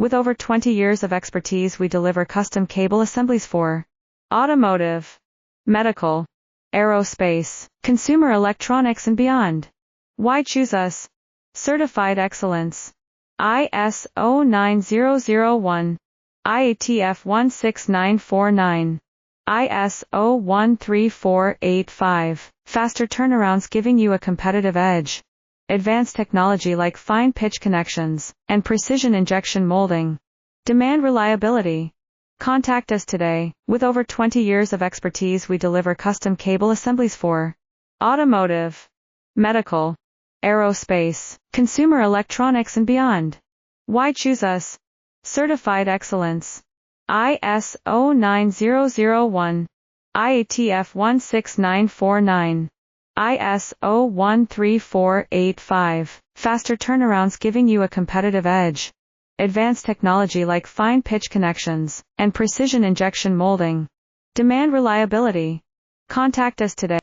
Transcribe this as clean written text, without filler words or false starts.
With over 20 years of expertise, we deliver custom cable assemblies for automotive, medical, aerospace, consumer electronics and beyond. Why choose us? Certified excellence. ISO 9001, IATF 16949, ISO 13485. Faster turnarounds giving you a competitive edge. Advanced technology like fine pitch connections and precision injection molding. Demand reliability. Contact us today. With over 20 years of expertise, we deliver custom cable assemblies for automotive, medical, aerospace, consumer electronics and beyond. Why choose us? Certified excellence. ISO 9001, IATF 16949, ISO 13485. Faster turnarounds giving you a competitive edge. Advanced technology like fine pitch connections and precision injection molding. Demand reliability. Contact us today.